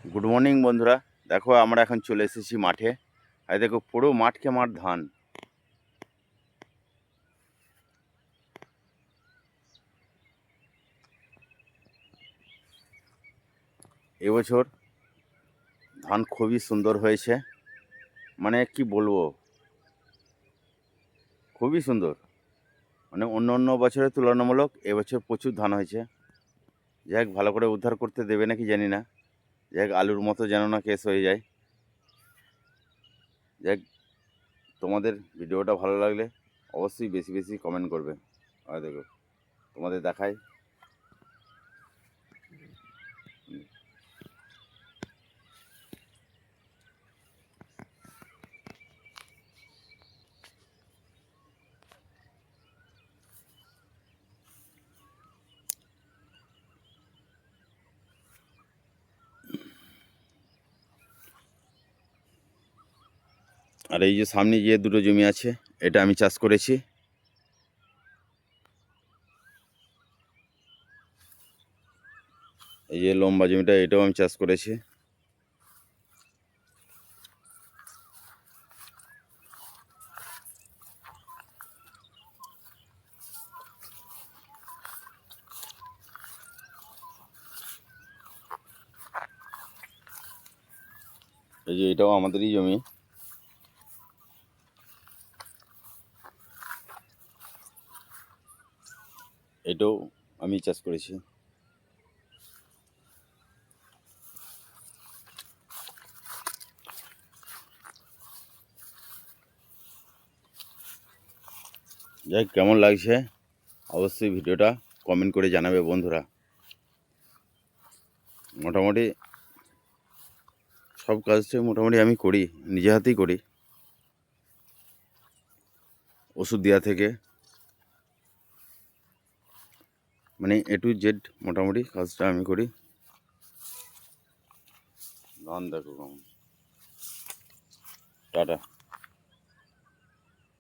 Good morning বন্ধুরা। দেখো আমরা এখন চলে এসেছি মাঠে। আর দেখো পুরো মাঠকে মাঠ ধান। এবছর ধান খুবই সুন্দর হয়েছে, মানে কি বলবো, খুবই সুন্দর। মানে অন্য অন্য বছরের তুলনামূলক এবছর প্রচুর ধান হয়েছে। যাই হোক, ভালো করে উদ্ধার করতে দেবে নাকি জানি না। যাই হোক, আলুর মতো যেন না কেস হয়ে যায়। যাই হোক, তোমাদের ভিডিওটা ভালো লাগলে অবশ্যই বেশি বেশি কমেন্ট করবে। আর দেখো তোমাদের দেখাই। আর এই যে সামনে যে দুটো জমি আছে, এটা আমি চাষ করেছি। এই যে লম্বা জমিটা, এটাও আমি চাষ করেছি। এই যে এটাও আমাদেরই জমি। এটাও আমি চাষ করেছি। যাই হোক, কেমন লাগছে অবশ্যই ভিডিওটা কমেন্ট করে জানাবে বন্ধুরা। মোটামুটি সব কাজটাই মোটামুটি আমি করি, নিজে হাতেই করি। ওষুধ দেওয়া থেকে মানে এ টু জেড মোটামুটি কাজটা আমি করি। ধান দেখো কেমন। টাটা।